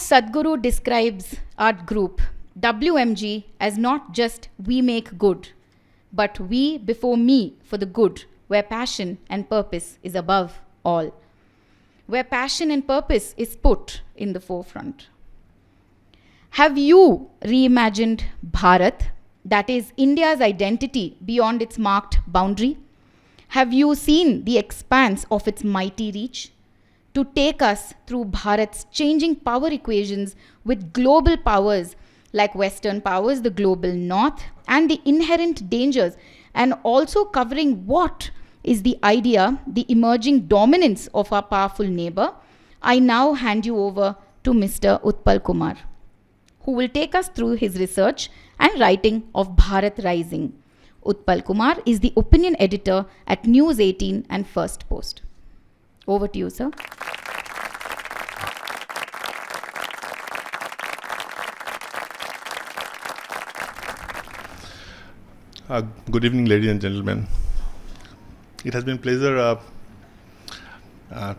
Sadhguru describes our group, WMG, as not just we make good, but we before me for the good, where passion and purpose is above all, where passion and purpose is put in the forefront. Have you reimagined Bharat, that is India's identity beyond its marked boundary? Have you seen the expanse of its mighty reach? To take us through Bharat's changing power equations with global powers like Western powers, the global north, and the inherent dangers, and also covering what is the idea, the emerging dominance of our powerful neighbor, I now hand you over to Mr. Utpal Kumar, who will take us through his research and writing of Bharat Rising. Utpal Kumar is the opinion editor at News 18 and Firstpost. Over to you, sir. Good evening, ladies and gentlemen. It has been a pleasure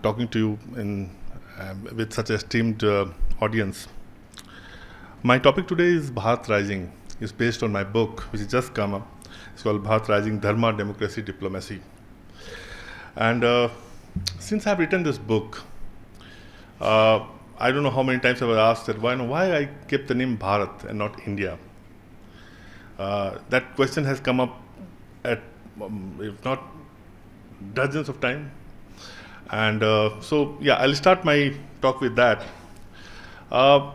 talking to you with such an esteemed audience. My topic today is Bharat Rising. It's based on my book, which has just come up. It's called Bharat Rising, Dharma, Democracy, Diplomacy. And since I've written this book, I don't know how many times I was asked that why I kept the name Bharat and not India. That question has come up at, if not dozens of times. And so, yeah, I'll start my talk with that. Bharat,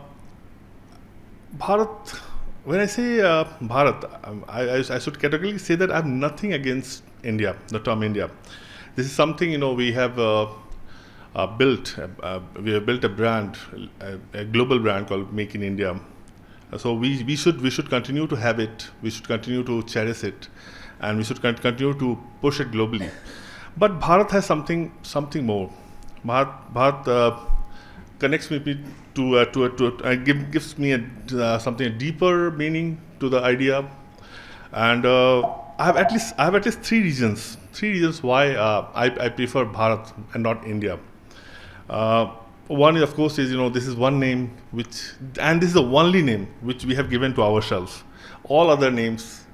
when I say Bharat, I should categorically say that I have nothing against India, the term India. This is something, we have built. We have built a brand, a global brand called Make in India. So we should continue to have it. We should continue to cherish it, and we should continue to push it globally. But Bharat has something more. Bharat connects me gives me a deeper meaning to the idea, and I have at least three reasons why I prefer Bharat and not India. One is, of course, this is one name and this is the only name which we have given to ourselves. All other names,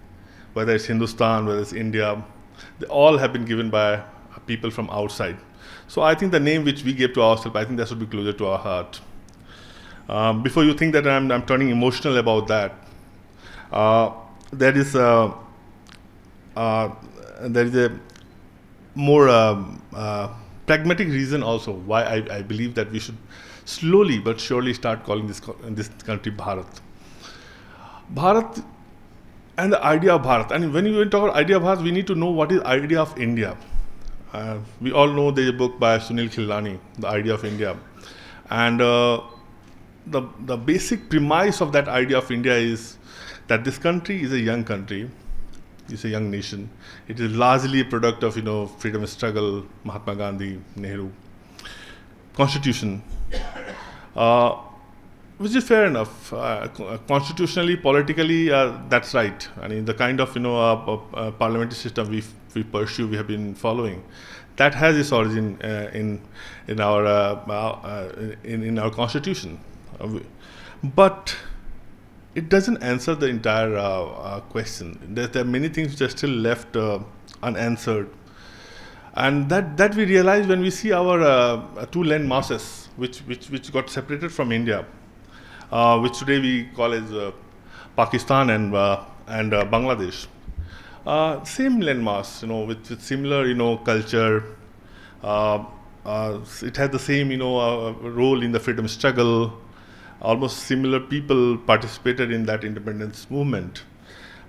whether it's Hindustan, whether it's India, they all have been given by people from outside. So I think the name which we gave to ourselves, I think that should be closer to our heart. Before you think that I'm turning emotional about that, there is a more pragmatic reason also why I believe that we should slowly but surely start calling this country Bharat. Bharat and the idea of Bharat. And when you talk about idea of Bharat, we need to know what is idea of India. We all know there's a book by Sunil Khilnani, The Idea of India. And the basic premise of that idea of India is that this country is a young country. It's a young nation. It is largely a product of, freedom struggle, Mahatma Gandhi, Nehru, constitution, which is fair enough. Constitutionally, politically, that's right. I mean, the kind of, parliamentary system we pursue, we have been following, that has its origin in our constitution. But it doesn't answer the entire question. There are many things which are still left unanswered, and that we realize when we see our two land masses, which got separated from India, which today we call as Pakistan and Bangladesh. Same land mass, with similar, culture. It has the same, role in the freedom struggle. Almost similar people participated in that independence movement.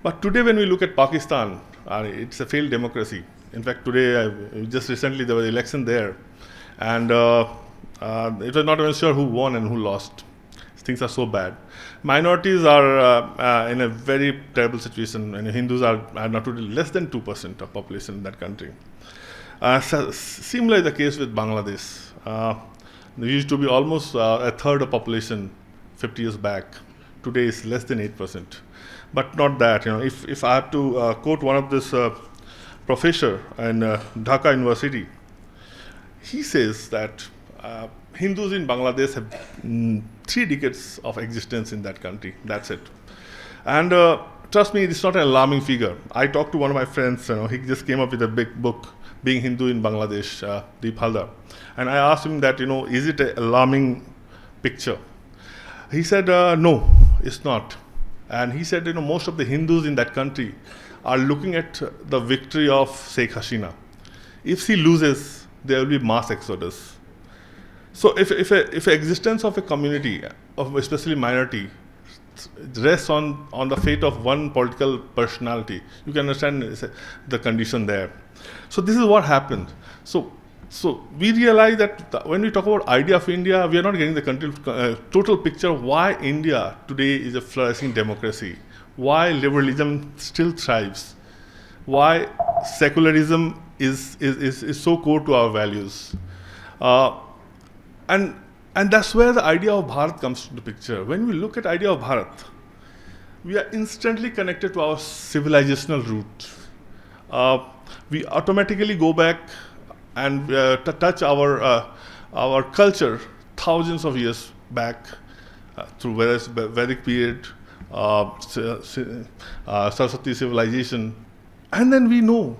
But today when we look at Pakistan, it's a failed democracy. In fact, today, just recently, there was an election there. And it was not even sure who won and who lost. Things are so bad. Minorities are in a very terrible situation, and Hindus are not really less than 2% of population in that country. Similar is the case with Bangladesh. There used to be almost a third of population 50 years back. Today is less than 8%. But not that. If I have to quote one of this professor in Dhaka University, he says that Hindus in Bangladesh have 3 decades of existence in that country. That's it. And trust me, it's not an alarming figure. I talked to one of my friends, he just came up with a big book, Being Hindu in Bangladesh, Deep Halda. And I asked him that, is it an alarming picture? He said, no, it's not. And he said, most of the Hindus in that country are looking at the victory of Sheikh Hasina. If she loses, there will be mass exodus. So if existence of a community, of especially minority, rests on the fate of one political personality, you can understand the condition there. So this is what happened. So we realize that when we talk about idea of India, we are not getting the total picture of why India today is a flourishing democracy, why liberalism still thrives, why secularism is so core to our values. And that's where the idea of Bharat comes to the picture. When we look at idea of Bharat, we are instantly connected to our civilizational root. We automatically go back and touch our culture thousands of years back through various Vedic period, Saraswati civilization, and then we know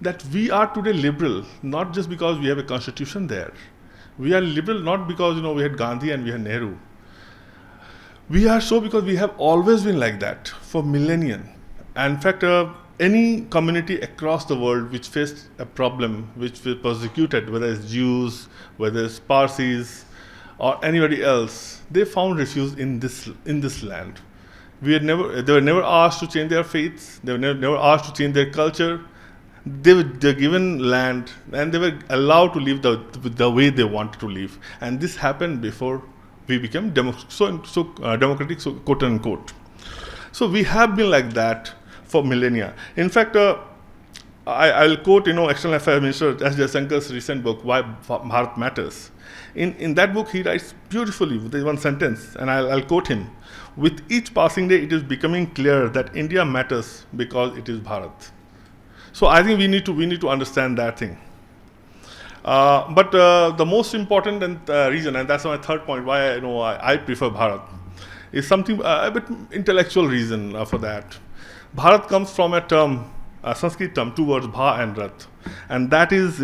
that we are today liberal, not just because we have a constitution there. We are liberal not because we had Gandhi and we had Nehru. We are so because we have always been like that for millennia. And in fact, any community across the world which faced a problem, which was persecuted, whether it's Jews, whether it's Parsis, or anybody else, they found refuge in this land. They were never asked to change their faiths. They were never asked to change their culture. They were given land and they were allowed to live the way they wanted to live. And this happened before we became democratic, so quote unquote. So we have been like that for millennia. In fact, I'll quote External Affairs Minister S. Jaisankar's recent book, Why Bharat Matters. In that book, he writes beautifully with one sentence, and I'll quote him. With each passing day, it is becoming clear that India matters because it is Bharat. So I think we need to understand that thing. But the most important reason, and that's my third point, why I prefer Bharat, is something a bit intellectual reason for that. Bharat comes from a term, a Sanskrit term, 2 words, Bha and Rat, and that is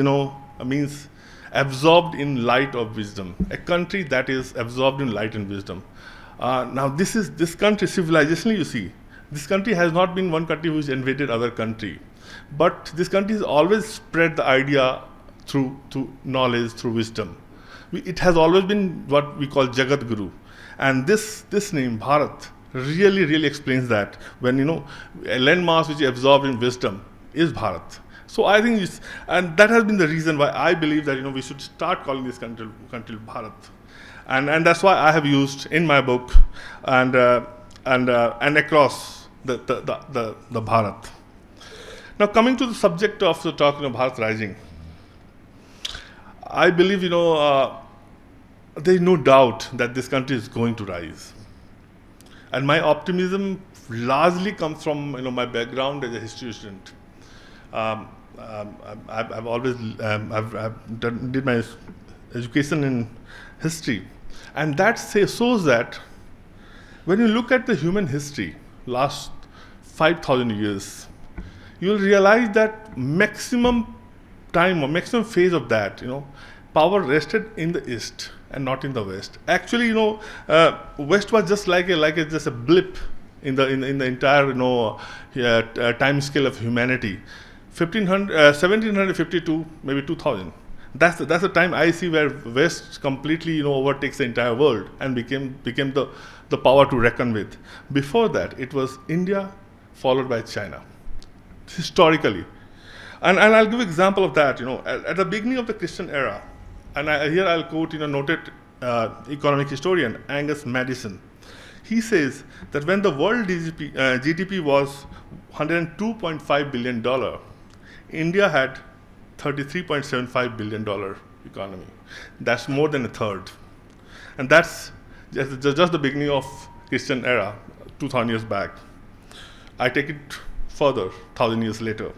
means absorbed in light of wisdom. A country that is absorbed in light and wisdom. Now this country, civilizationally, you see, this country has not been one country which invaded other country. But this country has always spread the idea through knowledge, through wisdom. It has always been what we call Jagat Guru. And this name, Bharat, really explains that. When, a landmass which is absorbed in wisdom is Bharat. So I think and that has been the reason why I believe that, we should start calling this country Bharat. And that's why I have used in my book and across the Bharat. Now, coming to the subject of the talk, Bharat Rising, I believe, there is no doubt that this country is going to rise. And my optimism largely comes from, my background as a history student. I've always did my education in history, and that shows that when you look at the human history, last 5,000 years, you will realize that maximum time or maximum phase of that, power rested in the East and not in the West. Actually, West was just just a blip in the entire time scale of humanity. 1752, maybe 2000. That's the time I see where West completely overtakes the entire world and became the power to reckon with. Before that, it was India followed by China. Historically, and I'll give example of that. At the beginning of the Christian era, and here I'll quote noted economic historian Angus Madison. He says that when the world GDP was $102.5 billion, India had $33.75 billion economy. That's more than a third, and that's just the beginning of Christian era, 2,000 years back. I take it further, 1,000 years later.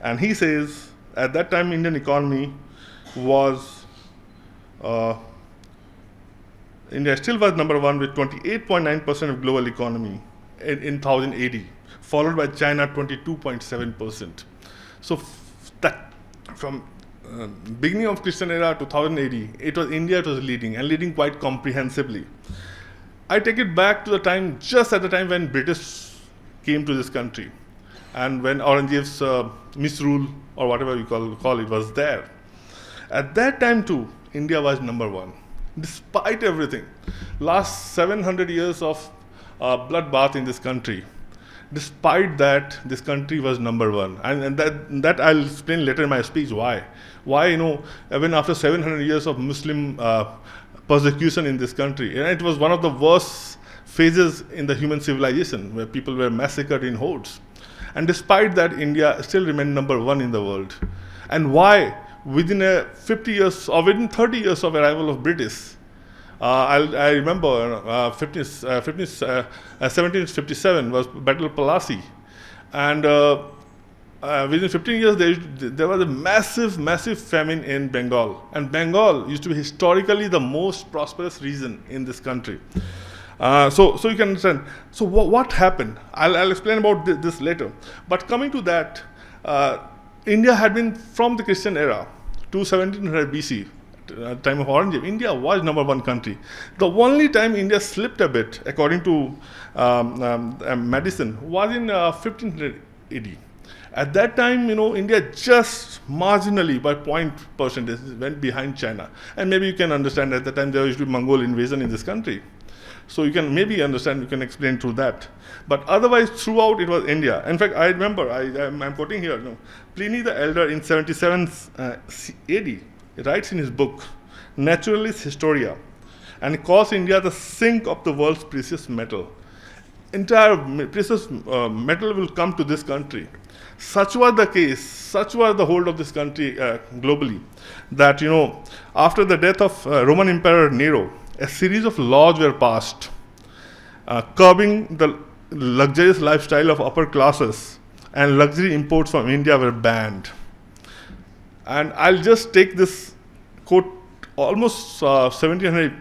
And he says, at that time, Indian economy was India still was number one with 28.9% of global economy in 1080, followed by China 22.7%. So that from beginning of Christian era to 1080, it was India it was leading and leading quite comprehensively. I take it back to the time, just at the time when British came to this country, and when Aurangzeb's misrule or whatever you call it was there. At that time too, India was number one, despite everything. Last 700 years of bloodbath in this country. Despite that, this country was number one, and that I'll explain later in my speech why. Why, even after 700 years of Muslim persecution in this country, and it was one of the worst phases in the human civilization, where people were massacred in hordes. And despite that, India still remained number one in the world. And why? Within 50 years or within 30 years of arrival of British, I remember 1757 was Battle of Plassey, and within 15 years there was a massive famine in Bengal, and Bengal used to be historically the most prosperous region in this country. So you can understand. So what happened? I'll explain about this later. But coming to that, India had been from the Christian era to 1700 BC. Time of Aurangzeb, India was number one country. The only time India slipped a bit, according to Madison, was in 1500 AD. At that time, India just marginally, by 0.% went behind China. And maybe you can understand at the time there used to be Mongol invasion in this country. So you can maybe understand, you can explain through that. But otherwise, throughout it was India. In fact, I remember, I'm quoting here, Pliny the Elder in 77 AD, writes in his book, Naturalis Historia, and calls India the sink of the world's precious metal. Entire precious metal will come to this country. Such was the case, such was the hold of this country globally, that, after the death of Roman Emperor Nero, a series of laws were passed, curbing the luxurious lifestyle of upper classes, and luxury imports from India were banned. And I'll just take this quote almost 1700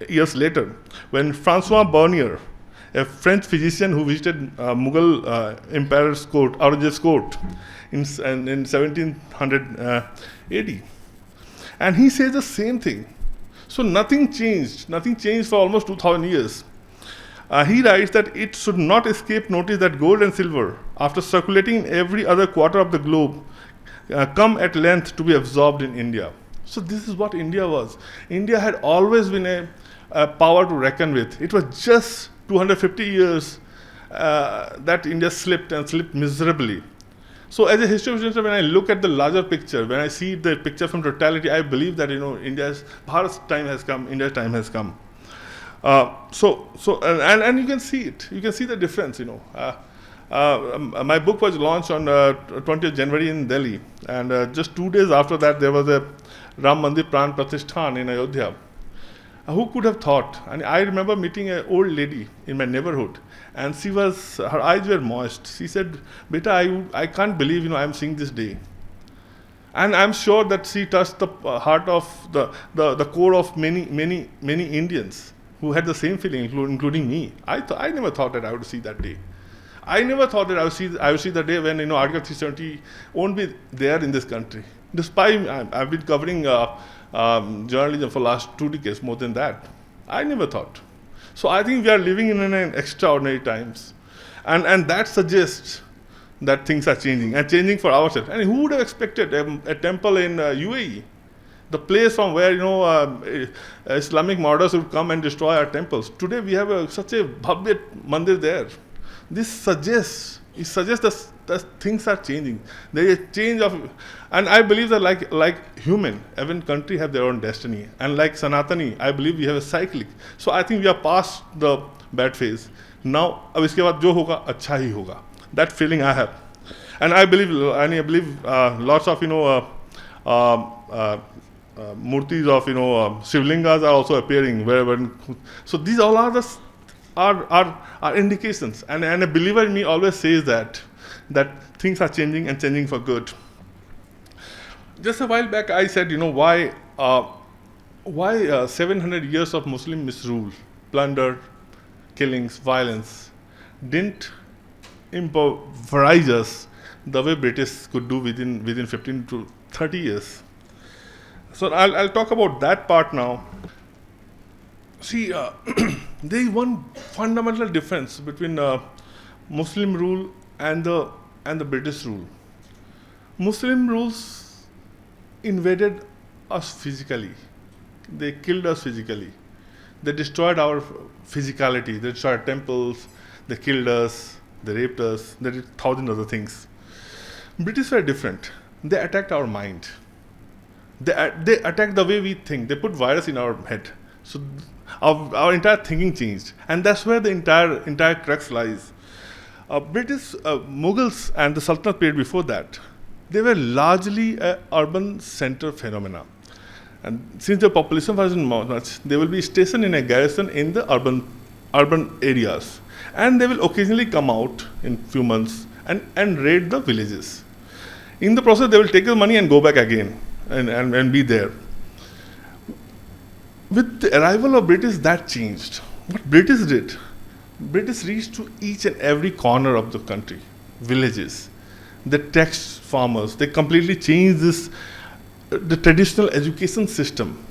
years later, when Francois Bernier, a French physician who visited Mughal emperor's court, Aurangzeb's court, in 1700 AD. And he says the same thing. So nothing changed for almost 2000 years. He writes that it should not escape notice that gold and silver, after circulating in every other quarter of the globe, come at length to be absorbed in India. So this is what India was. India had always been a power to reckon with. It was just 250 years that India slipped miserably. So as a historian, when I look at the larger picture, when I see the picture from totality, I believe that Bharat's time has come, India's time has come. And you can see it. You can see the difference. My book was launched on 20th January in Delhi, and just 2 days after that, there was a Ram Mandir Pran Pratishthan in Ayodhya. Who could have thought? And I remember meeting an old lady in my neighborhood, and her eyes were moist. She said, "Beta, I can't believe I am seeing this day." And I'm sure that she touched the heart of the core of many Indians who had the same feeling, including me. I never thought that I would see that day. I never thought that I would see the day when Article 370 won't be there in this country. Despite I've been covering journalism for the last 2 decades, more than that. I never thought. So I think we are living in an extraordinary times, and that suggests that things are changing, and changing for ourselves. And who would have expected a temple in UAE, the place from where Islamic marauders would come and destroy our temples? Today we have such a bhavya mandir there. This suggests that things are changing. There is a change of, and I believe that like human, every country have their own destiny, and like Sanatani, I believe we have a cyclic. So I think we are past the bad phase. Now, अब इसके बाद जो होगा अच्छा ही होगा. That feeling I have, and I believe lots of murtis of Shivlingas are also appearing wherever. So these all are indications, and a believer in me always says that things are changing, and changing for good. Just a while back, I said, why why 700 years of Muslim misrule, plunder, killings, violence didn't improvise us the way British could do within 15 to 30 years. So I'll talk about that part now. See, there is one fundamental difference between Muslim rule and the British rule. Muslim rules invaded us physically. They killed us physically. They destroyed our physicality. They destroyed temples. They killed us. They raped us. They did 1,000 other things. British were different. They attacked our mind. They attacked the way we think. They put virus in our head. So our entire thinking changed, and that's where the entire crux lies. British Mughals and the Sultanate period before that, they were largely a urban center phenomena. And since the population wasn't much, they will be stationed in a garrison in the urban areas, and they will occasionally come out in few months and raid the villages. In the process, they will take the money and go back again and be there. With the arrival of British, that changed. What British did, British reached to each and every corner of the country, villages. They taxed farmers. They completely changed the traditional education system.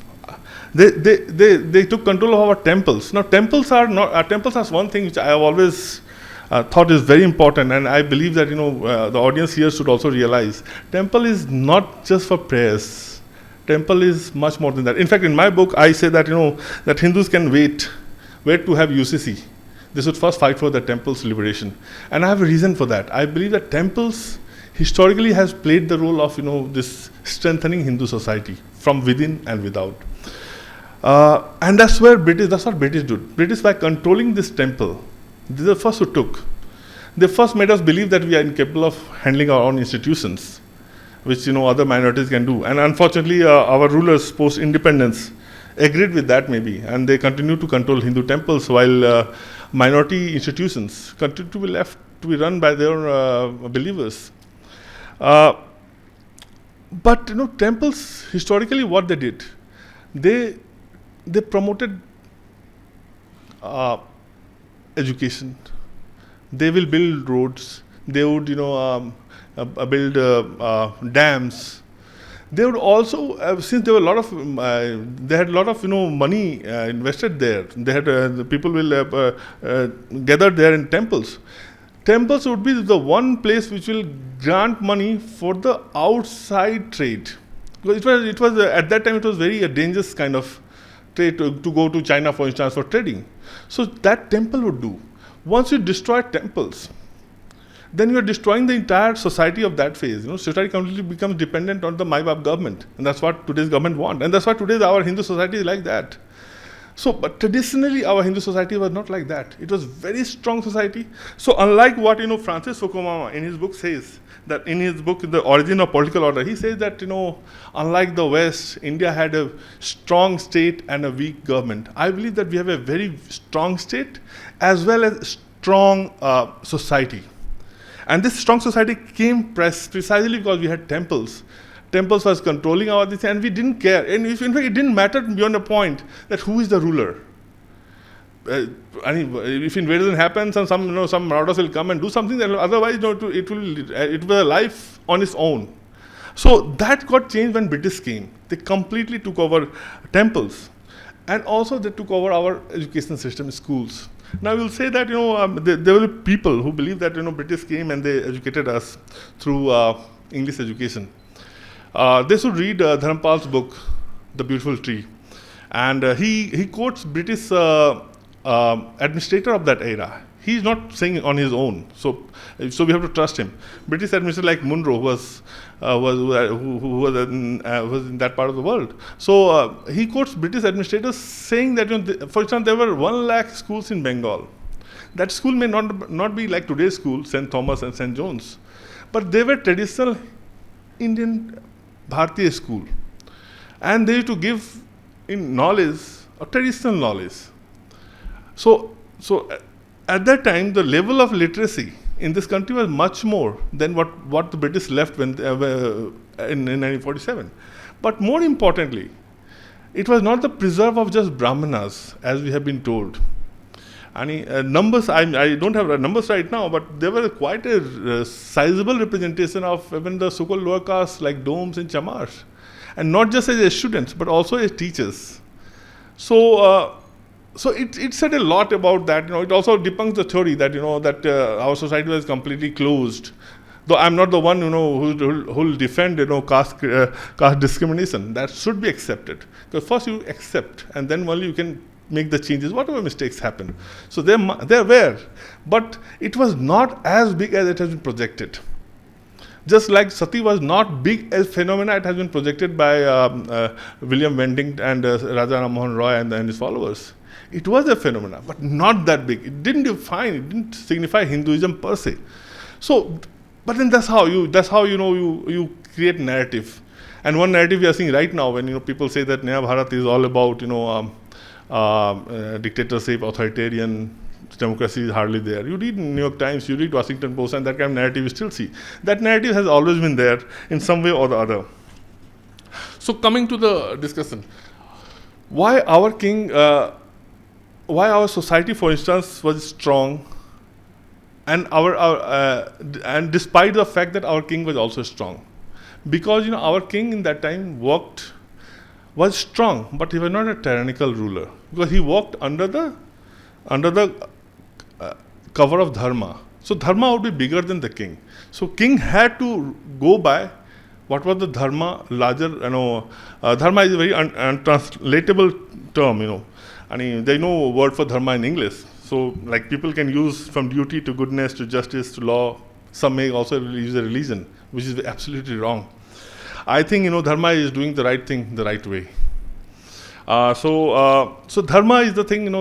They took control of our temples. Now, temples are one thing which I have always thought is very important, and I believe that the audience here should also realize temple is not just for prayers. Temple is much more than that. In fact, in my book, I say that that Hindus can wait to have UCC. They should first fight for the temple's liberation, and I have a reason for that. I believe that temples historically has played the role of this strengthening Hindu society from within and without, and that's what British did. British, by controlling this temple, they are the first who took. They first made us believe that we are incapable of handling our own institutions, which other minorities can do. And unfortunately, our rulers post-independence agreed with that maybe, and they continue to control Hindu temples while minority institutions continue to be left to be run by their believers. But temples historically, what they did, they promoted education. They will build roads. They would build dams. They would also, since there were a lot of, they had a lot of money invested there. They had the people will gather there in temples. Temples would be the one place which will grant money for the outside trade. Because it was at that time it was very dangerous kind of trade to go to China, for instance, for trading. So that temple would do. Once you destroy temples, then you are destroying the entire society of that phase. Society completely becomes dependent on the Mai-Bap government, and that's what today's government want, and that's why today our Hindu society is like that. So, but traditionally our Hindu society was not like that. It was very strong society. So, unlike what Francis Fukuyama in his book says, that in his book The Origin of Political Order, he says that unlike the West, India had a strong state and a weak government. I believe that we have a very strong state as well as strong society. And this strong society came precisely because we had temples. Temples was controlling our this, and we didn't care. And in fact, it didn't matter beyond a point that who is the ruler. If invasion happens and some marauders will come and do something, then otherwise it was a life on its own. So that got changed when British came. They completely took over temples, and also they took over our education system, schools. Now we'll say that there will be people who believe that British came and they educated us through English education. They should read Dharmapal's book, The Beautiful Tree, and he quotes British administrator of that era. He's not saying on his own, so we have to trust him. British administrator like Munro was in that part of the world. So he quotes British administrators saying that for example, there were 1 lakh schools in Bengal. That school may not be like today's school, St. Thomas and St. John's, but they were traditional Indian Bharatiya school, and they used to give in knowledge, or traditional knowledge. So at that time, the level of literacy in this country was much more than what the British left when in 1947. But more importantly, it was not the preserve of just Brahmanas, as we have been told. Numbers, I don't have numbers right now, but there were quite a sizable representation of even the so-called lower castes like Domes and Chamars. And not just as students, but also as teachers. So it said a lot about that. It also debunks the theory that, that our society was completely closed. Though I'm not the one, who'll defend, caste discrimination. That should be accepted. Because first you accept, and then only you can make the changes, whatever mistakes happen. So there were, but it was not as big as it has been projected. Just like sati was not big as phenomena, it has been projected by William Wending and Raja Ram Mohan Roy and his followers. It was a phenomena, but not that big. It didn't signify Hinduism per se. So, but then that's how you create narrative. And one narrative we are seeing right now when people say that Naya Bharat is all about dictatorship, authoritarian, democracy is hardly there. You read New York Times, you read Washington Post, and that kind of narrative you still see. That narrative has always been there in some way or the other. So coming to the discussion, why our king, why our society, for instance, was strong, and and despite the fact that our king was also strong, because our king in that time was strong, but he was not a tyrannical ruler, because he worked under the cover of Dharma. So Dharma would be bigger than the king. So king had to go by what was the Dharma larger, Dharma is a very untranslatable term, and there is no word for Dharma in English. So like people can use from duty to goodness to justice to law. Some may also use a religion, which is absolutely wrong. I think, Dharma is doing the right thing the right way. So Dharma is the thing,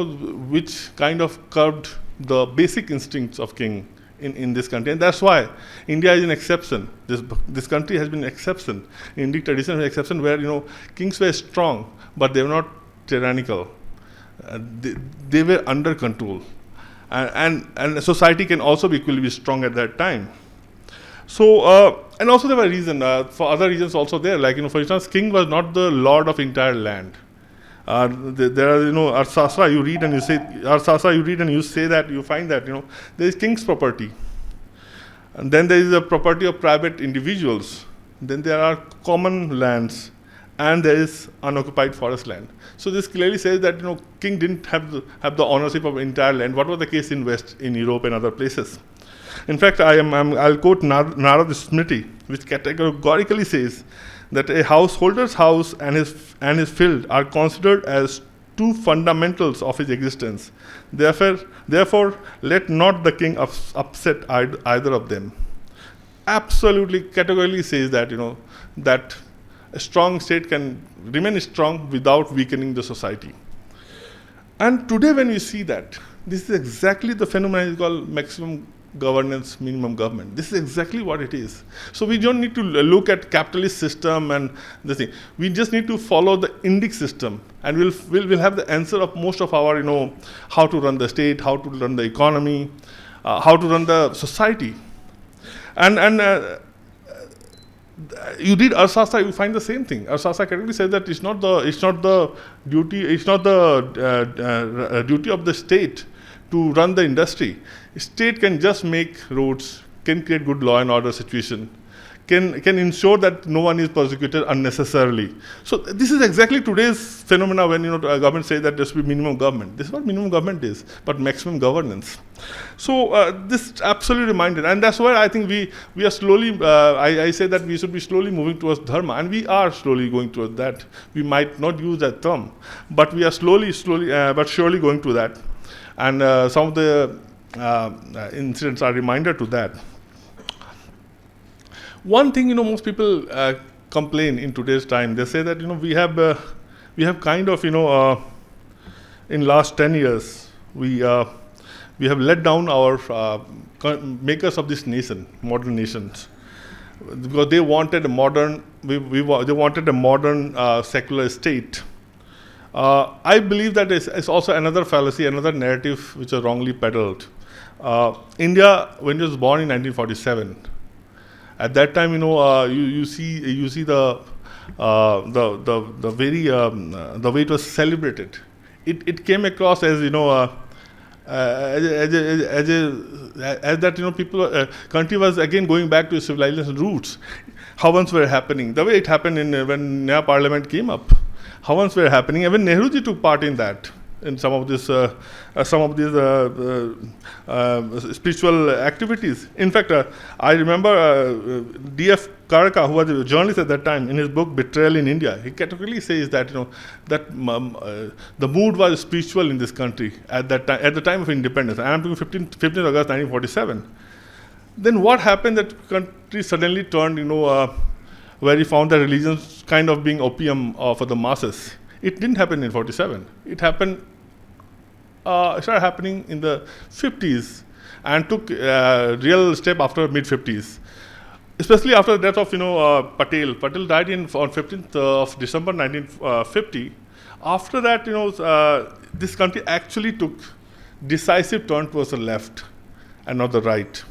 which kind of curbed the basic instincts of king in this country. And that's why India is an exception. This country has been an exception. Indic tradition is an exception where, kings were strong, but they were not tyrannical. They were under control. And society can also be equally strong at that time. So, and also there were reasons, for other reasons also there, like, for instance, king was not the lord of entire land. There are, Arsastra you read and you say, that, you find that, there is king's property. And then there is the property of private individuals. Then there are common lands. And there is unoccupied forest land. So this clearly says that, king didn't have the ownership of entire land. What was the case in West, in Europe and other places? In fact, I'll quote Narad Smriti, which categorically says that a householder's house and his field are considered as two fundamentals of his existence. Therefore, let not the king upset either of them. Absolutely, categorically says that, that a strong state can remain strong without weakening the society. And today when we see that, this is exactly the phenomenon called maximum governance, minimum government. This is exactly what it is. So we don't need to look at capitalist system and the thing. We just need to follow the Indic system, and we'll have the answer of most of our, how to run the state, how to run the economy, how to run the society. And you read Arsastra, you find the same thing. Arsastra clearly says that it's not the duty of the state to run the industry. State can just make roads, can create good law and order situation, can ensure that no one is persecuted unnecessarily. So this is exactly today's phenomena when government say that there should be minimum government. This is what minimum government is, but maximum governance. So this absolutely reminded, and that's why I think we are slowly. I say that we should be slowly moving towards Dharma, and we are slowly going towards that. We might not use that term, but we are slowly, but surely going to that. And some of the incidents are a reminder to that. One thing, most people complain in today's time. They say that, we have kind of, in last 10 years, we have let down our makers of this nation, modern nations, because they wanted a modern, they wanted a modern secular state. I believe that it's also another fallacy, another narrative which is wrongly peddled. India, when it was born in 1947, at that time, you see the the way it was celebrated. It came across as as that people country was again going back to civilization roots. Havans were happening the way it happened when Naya Parliament came up. Havans were happening. Even Nehruji took part in that, in some of these spiritual activities. In fact, I remember D.F. Karaka, who was a journalist at that time, in his book Betrayal in India, he categorically says that the mood was spiritual in this country at that time, at the time of independence. And I'm talking 15th August 1947. Then what happened? That country suddenly turned, where he found that religion kind of being opium for the masses. It didn't happen in 47. It happened. Started happening in the 50s and took real step after mid 50s, especially after the death of Patel. Patel died on 15th of December 1950. After that, this country actually took decisive turn towards the left and not the right.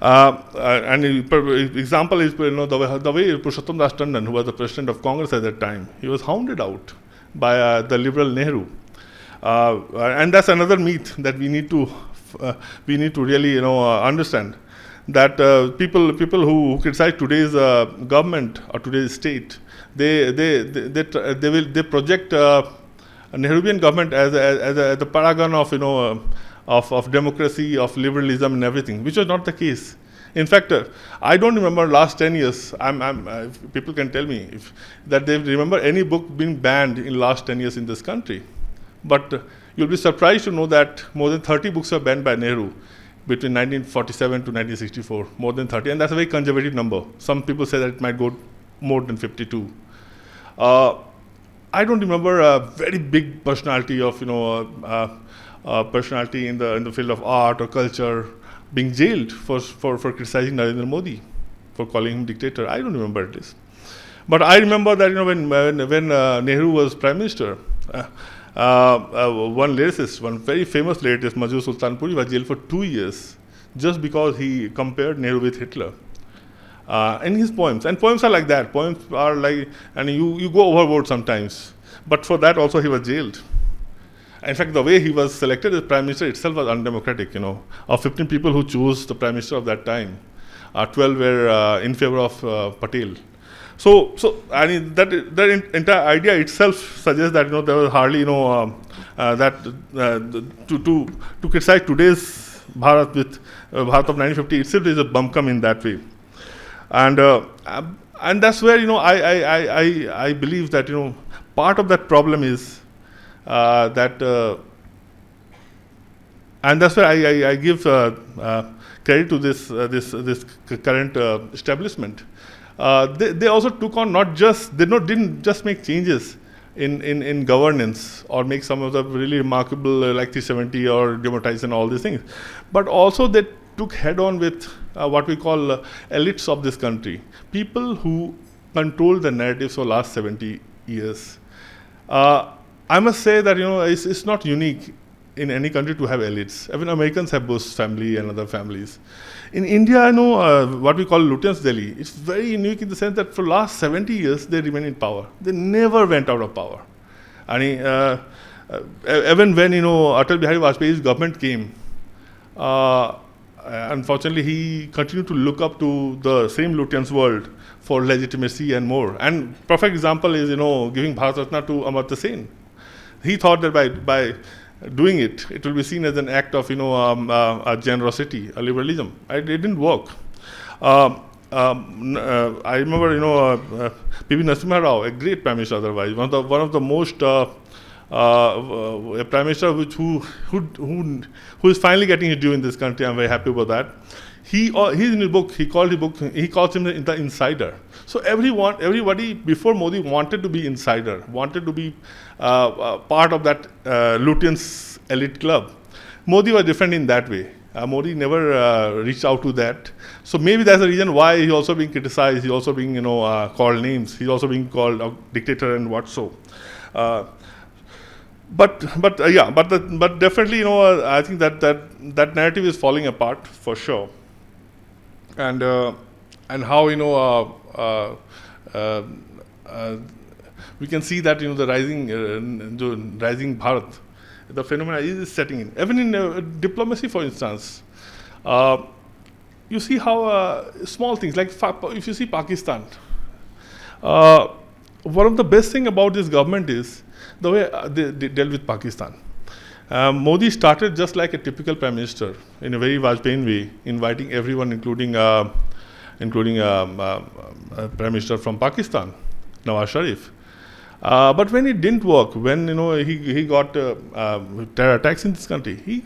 And example is the way Purushottam Das Tandon, who was the president of Congress at that time, he was hounded out by the liberal Nehru. And that's another myth that we need to really understand, that people who criticize today's government or today's state, they project Nehruvian government as a paragon of of democracy, of liberalism and everything, which was not the case. In fact, I don't remember last 10 years, people can tell me that they remember any book being banned in last 10 years in this country. But you'll be surprised to know that more than 30 books were banned by Nehru between 1947 to 1964, more than 30, and that's a very conservative number. Some people say that it might go more than 52. I don't remember a very big personality of personality in the field of art or culture being jailed for criticizing Narendra Modi, for calling him dictator. I don't remember this. But I remember that when Nehru was prime minister, one lyricist, one very famous lyricist, Majid Sultanpuri, was jailed for 2 years just because he compared Nehru with Hitler. In his poems, and poems are like that. Poems are like, and you go overboard sometimes. But for that also he was jailed. In fact, the way he was selected as prime minister itself was undemocratic. Of 15 people who chose the prime minister of that time, 12 were in favor of Patel. So I mean that entire idea itself suggests that there was hardly that to criticize today's Bharat with Bharat of 1950 itself is a bumcum in that way, and that's where I believe that part of that problem is that, and that's why I give credit to this current establishment. They also took on didn't just make changes in governance or make some of the really remarkable like 370 or democratize and all these things, but also they took head on with what we call elites of this country, people who controlled the narratives for last 70 years. I must say that it's not unique in any country to have elites. Even Americans have Bush family and other families. In India, I know what we call Lutyens Delhi. It's very unique in the sense that for last 70 years they remain in power. They never went out of power. And even when Atal Bihari Vajpayee's government came, unfortunately he continued to look up to the same Lutyens world for legitimacy and more. And perfect example is giving Bharat Ratna to Amartya Sen. He thought that by doing it will be seen as an act of a generosity, a liberalism. It didn't work. I remember P.V. Narasimha Rao, a great prime minister otherwise, one of the most a prime minister who is finally getting his due in this country. I'm very happy about that. He's in his book. He calls him the insider. So everybody before Modi wanted to be insider, wanted to be part of that Lutyens elite club. Modi was different in that way. Modi never reached out to that. So maybe that's the reason why he's also being criticized. He's also being called names. He's also being called a dictator and what so. But definitely I think that narrative is falling apart for sure. And how we can see that the rising Bharat, the phenomena is setting in. Even in diplomacy, for instance, you see how small things like if you see Pakistan, one of the best thing about this government is the way they dealt with Pakistan. Modi started just like a typical prime minister in a very Vajpayee way, inviting everyone, including prime minister from Pakistan, Nawaz Sharif. But when it didn't work, when he got terror attacks in this country, he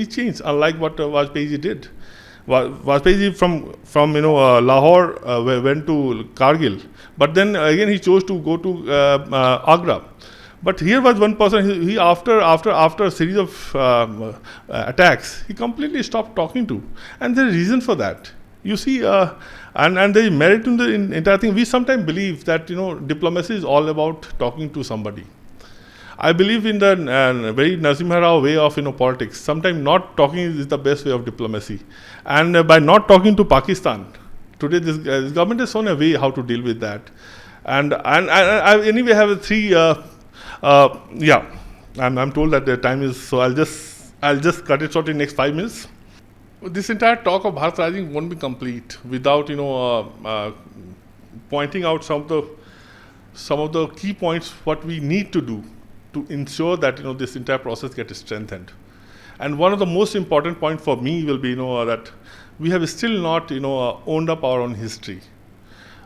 changed. Unlike what Vajpayee did. Vajpayee from Lahore went to Kargil, but then again he chose to go to Agra. But here was one person. He after a series of attacks, he completely stopped talking to, and there is reason for that. You see, and there is merit in the entire thing. We sometimes believe that diplomacy is all about talking to somebody. I believe in the very Narasimha Rao way of politics. Sometimes not talking is the best way of diplomacy, and by not talking to Pakistan today, this government has shown a way how to deal with that. And I anyway have a three. I'm told that the time is, so I'll just cut it short in next 5 minutes. This entire talk of Bharat Rising won't be complete without pointing out some of the key points what we need to do to ensure that this entire process gets strengthened. And one of the most important point for me will be that we have still not owned up our own history.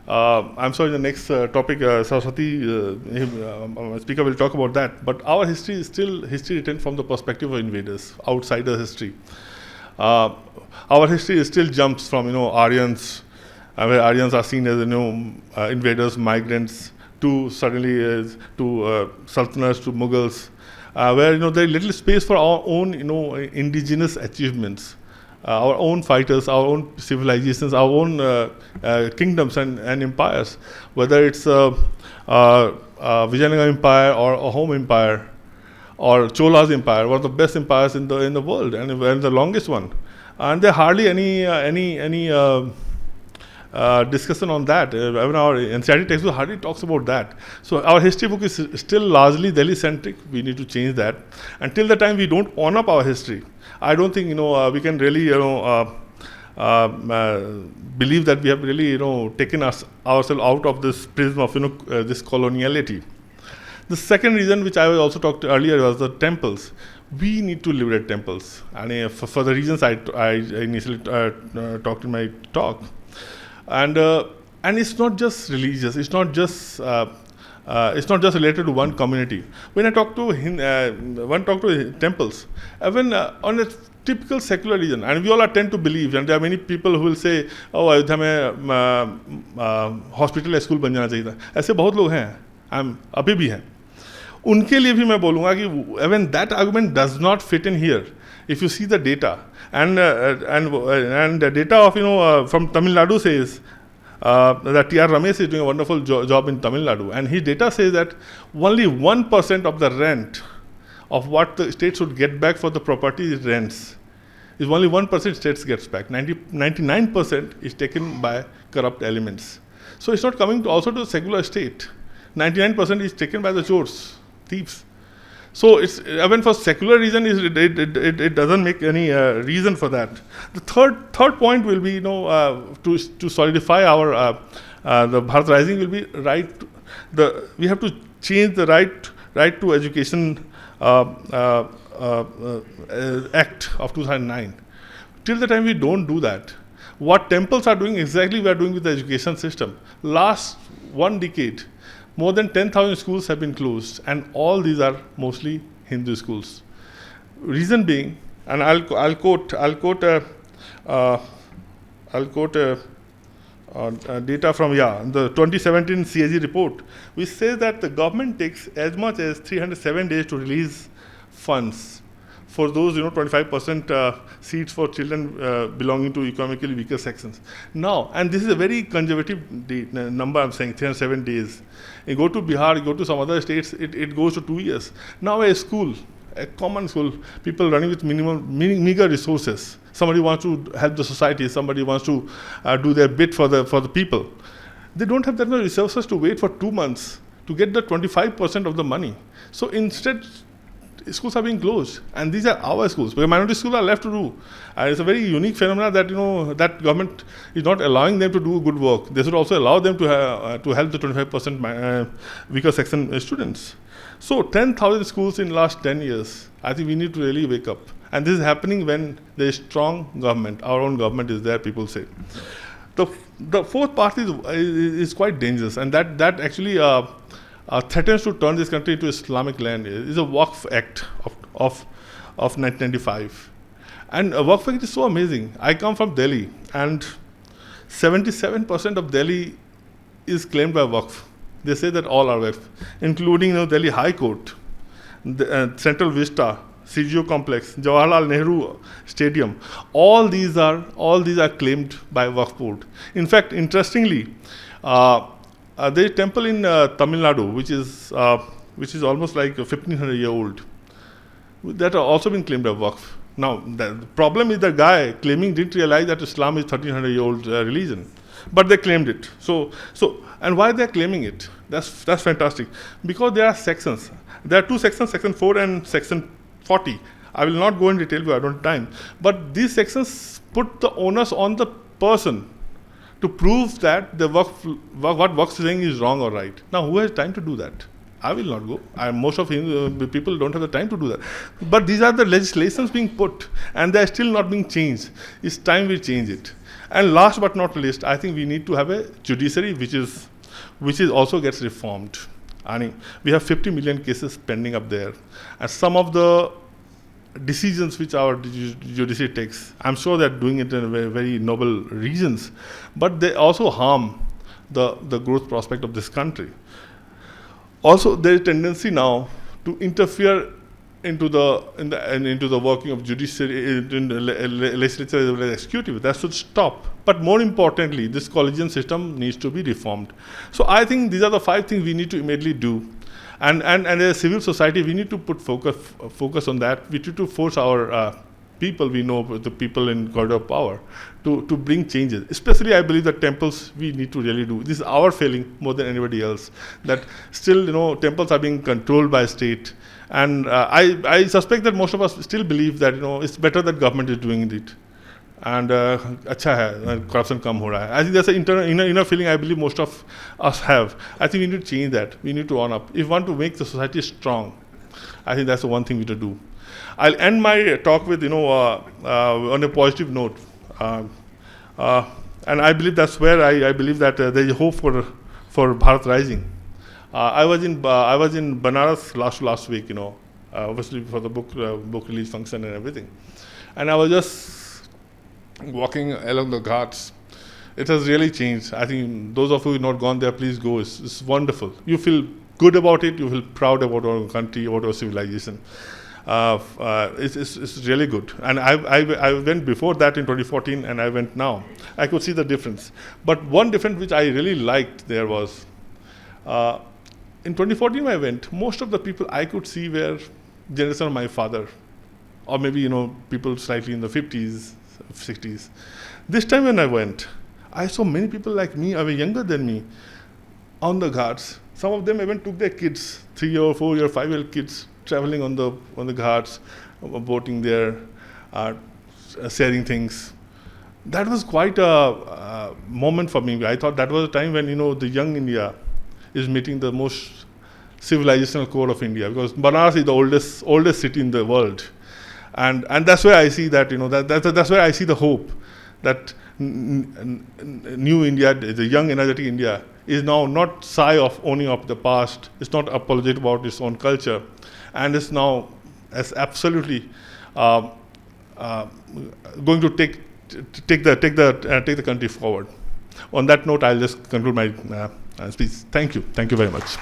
I'm sorry, the next topic, Saraswati, speaker will talk about that. But our history is still history written from the perspective of invaders, outsider history. Our history still jumps from Aryans, where Aryans are seen as invaders, migrants, to suddenly to Sultanates, to Mughals, where there is little space for our own indigenous achievements. Our own fighters, our own civilizations, our own kingdoms and empires, whether it's Vijayanagara Empire or a home empire or Chola's empire, one of the best empires in the world and the longest one. And there hardly any discussion on that. Even our NCERT textbook hardly talks about that. So our history book is still largely Delhi-centric. We need to change that. Until the time we don't own up our history, I don't think we can really believe that we have really taken ourselves out of this prism of this coloniality. The second reason, which I also talked earlier, was the temples. We need to liberate temples, and for the reasons I initially talked in my talk. And it's not just religious. It's not just related to one community. When I talk to temples, even on a typical secular religion, and we all tend to believe, and there are many people who will say, "Oh, Ayodhya में hospital school बन जाना चाहिए था." ऐसे बहुत लोग हैं, अभी भी हैं. उनके लिए भी मैं बोलूँगा कि even that argument does not fit in here. If you see the data, and the data of from Tamil Nadu says that T.R. Ramesh is doing a wonderful job in Tamil Nadu, and his data says that only 1% of the rent of what the state should get back for the property rents is only 1% states gets back. 99% is taken by corrupt elements. So it's not coming also to the secular state. 99% is taken by the chores, thieves. So it's even for secular reason it doesn't make any reason for that. The third point will be to solidify our the Bharat Rising will be right. We have to change the right to education Act of 2009. Till the time we don't do that, what temples are doing exactly we are doing with the education system. Last 1 decade, more than 10,000 schools have been closed, and all these are mostly Hindu schools. Reason being, and I'll quote data from the 2017 CAG report, which says that the government takes as much as 307 days to release funds for those 25% seats for children belonging to economically weaker sections. Now, and this is a very conservative number, I'm saying 307 days. You go to Bihar, you go to some other states, it goes to 2 years. Now a common school, people running with meager resources. Somebody wants to help the society, somebody wants to do their bit for the people. they don't have that much resources to wait for 2 months to get the 25% of the money. So instead, schools are being closed, and these are our schools. Because minority schools are left to do. It's a very unique phenomenon that that government is not allowing them to do good work. They should also allow them to help the 25% weaker section students. So 10,000 schools in last 10 years. I think we need to really wake up. And this is happening when there is strong government. Our own government is there, people say. The fourth part is quite dangerous, and that actually threatens to turn this country into Islamic land. Is a Waqf Act of 1995, and a Waqf Act is so amazing. I come from Delhi, and 77% of Delhi is claimed by Waqf. They say that all are Waqf, including Delhi High Court, the, Central Vista, CGO complex, Jawaharlal Nehru Stadium. All these are claimed by Waqf board. In fact, interestingly, there is a temple in Tamil Nadu, which is almost like 1,500 year old, that are also been claimed by Waqf. Now, the problem is the guy claiming didn't realize that Islam is 1,300 year old religion, but they claimed it. So, and why they're claiming it? That's fantastic. Because there are sections. There are two sections, Section 4 and Section 40. I will not go in detail because I don't have time. But these sections put the onus on the person to prove that the what Waqf is saying is wrong or right. Now, who has time to do that? I will not go. Most of people don't have the time to do that. But these are the legislations being put, and they are still not being changed. It's time we change it. And last but not least, I think we need to have a judiciary which also gets reformed. I mean, we have 50 million cases pending up there, and some of the decisions which our judiciary takes, I'm sure they're doing it in very, very noble reasons, but they also harm the growth prospect of this country. Also, there is a tendency now to interfere into the working of judiciary, in the legislature as well as executive. That should stop. But more importantly, this collegial system needs to be reformed. So I think these are the 5 things we need to immediately do. And as a civil society, we need to put focus on that. We need to force our people, we know the people in corridor of power, to bring changes. Especially, I believe that temples, we need to really do. This is our failing more than anybody else. That still, temples are being controlled by state. And I suspect that most of us still believe that, it's better that government is doing it. And अच्छा है, corruption कम हो रहा है. I think that's an inner feeling I believe most of us have. I think we need to change that. We need to own up. If we want to make the society strong, I think that's the one thing we need to do. I'll end my talk with, on a positive note. And I believe that's where I believe that there is hope for Bharat Rising. I was in Banaras last week, obviously for the book release function and everything. And I was just walking along the ghats. It has really changed. I think those of you who have not gone there, please go. It's wonderful. You feel good about it. You feel proud about our country, about our civilization. It's really good. And I went before that in 2014, and I went now. I could see the difference. But one difference which I really liked there was, in 2014 when I went, most of the people I could see were generation of my father, or maybe people slightly in the 50s, 60s. This time when I went, I saw many people like me, or younger than me, on the ghats. Some of them even took their kids, 3 or 4 or 5 year old kids, traveling on the ghats, boating there, sharing things. That was quite a moment for me. I thought that was a time when the young India is meeting the most civilizational core of India, because Banaras is the oldest city in the world, and that's where I see that that's where I see the hope that new India, the young energetic India, is now not shy of owning up the past. It's not apologetic about its own culture, and it's now absolutely going to take the country forward. On that note, I'll just conclude my speech. Thank you very much.